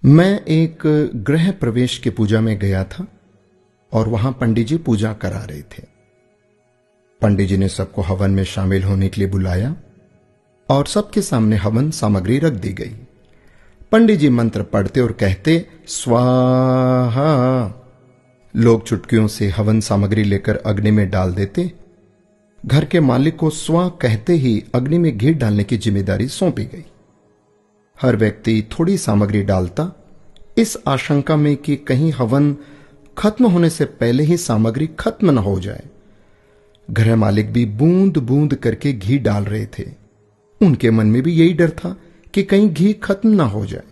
मैं एक गृह प्रवेश के पूजा में गया था और वहां पंडित जी पूजा करा रहे थे। पंडित जी ने सबको हवन में शामिल होने के लिए बुलाया और सबके सामने हवन सामग्री रख दी गई। पंडित जी मंत्र पढ़ते और कहते स्वाहा। लोग चुटकियों से हवन सामग्री लेकर अग्नि में डाल देते। घर के मालिक को स्वा कहते ही अग्नि में घी डालने की जिम्मेदारी सौंपी गई। हर व्यक्ति थोड़ी सामग्री डालता, इस आशंका में कि कहीं हवन खत्म होने से पहले ही सामग्री खत्म न हो जाए। गृह मालिक भी बूंद बूंद करके घी डाल रहे थे। उनके मन में भी यही डर था कि कहीं घी खत्म ना हो जाए।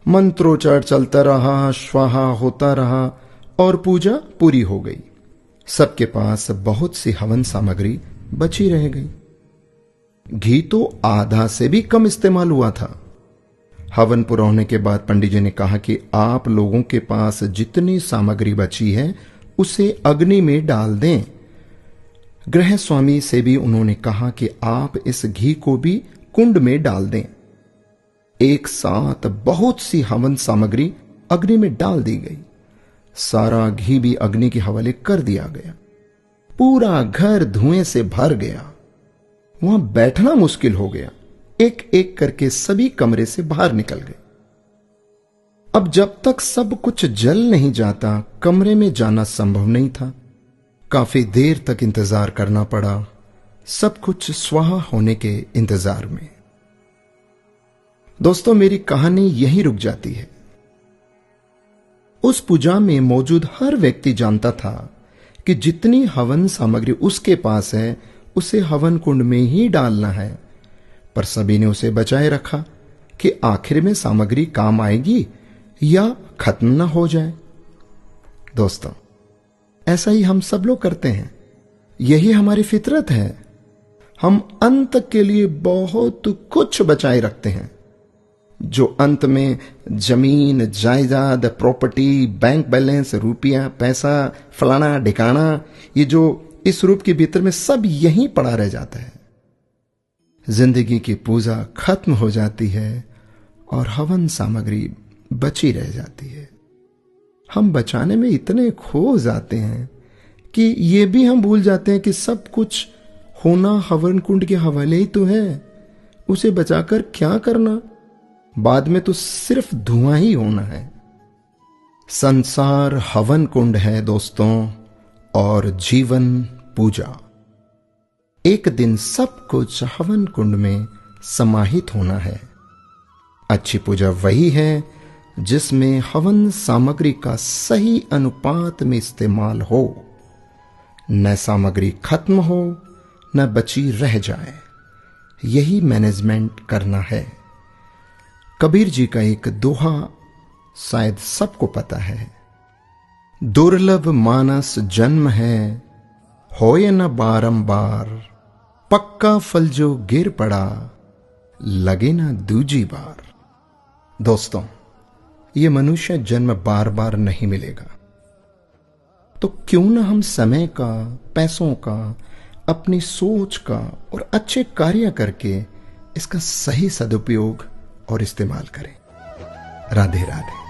मंत्रोच्चार चलता रहा, स्वाहा होता रहा और पूजा पूरी हो गई। सबके पास बहुत सी हवन सामग्री बची रह गई। घी तो आधा से भी कम इस्तेमाल हुआ था। हवन पूरा होने के बाद पंडित जी ने कहा कि आप लोगों के पास जितनी सामग्री बची है उसे अग्नि में डाल दें। गृह स्वामी से भी उन्होंने कहा कि आप इस घी को भी कुंड में डाल दें। एक साथ बहुत सी हवन सामग्री अग्नि में डाल दी गई। सारा घी भी अग्नि के हवाले कर दिया गया। पूरा घर धुएं से भर गया। वहां बैठना मुश्किल हो गया। एक एक करके सभी कमरे से बाहर निकल गए। अब जब तक सब कुछ जल नहीं जाता, कमरे में जाना संभव नहीं था। काफी देर तक इंतजार करना पड़ा, सब कुछ स्वाहा होने के इंतजार में। दोस्तों, मेरी कहानी यहीं रुक जाती है। उस पूजा में मौजूद हर व्यक्ति जानता था कि जितनी हवन सामग्री उसके पास है उसे हवन कुंड में ही डालना है, पर सभी ने उसे बचाए रखा कि आखिर में सामग्री काम आएगी या खत्म ना हो जाए। दोस्तों, ऐसा ही हम सब लोग करते हैं। यही हमारी फितरत है। हम अंत के लिए बहुत कुछ बचाए रखते हैं, जो अंत में जमीन, जायदाद, प्रॉपर्टी, बैंक बैलेंस, रुपया, पैसा, फलाना ढिकाना, ये जो इस रूप के भीतर में सब यहीं पड़ा रह जाता है। जिंदगी की पूजा खत्म हो जाती है और हवन सामग्री बची रह जाती है। हम बचाने में इतने खो जाते हैं कि ये भी हम भूल जाते हैं कि सब कुछ होना हवन कुंड के हवाले ही तो है। उसे बचाकर क्या करना? बाद में तो सिर्फ धुआं ही होना है। संसार हवन कुंड है दोस्तों, और जीवन पूजा। एक दिन सब कुछ हवन कुंड में समाहित होना है। अच्छी पूजा वही है जिसमें हवन सामग्री का सही अनुपात में इस्तेमाल हो, न सामग्री खत्म हो न बची रह जाए। यही मैनेजमेंट करना है। कबीर जी का एक दोहा शायद सबको पता है, दुर्लभ मानस जन्म है, होए न बारंबार, पक्का फल जो गिर पड़ा, लगे ना दूजी बार। दोस्तों, ये मनुष्य जन्म बार बार नहीं मिलेगा, तो क्यों ना हम समय का, पैसों का, अपनी सोच का और अच्छे कार्य करके इसका सही सदुपयोग और इस्तेमाल करें। राधे राधे।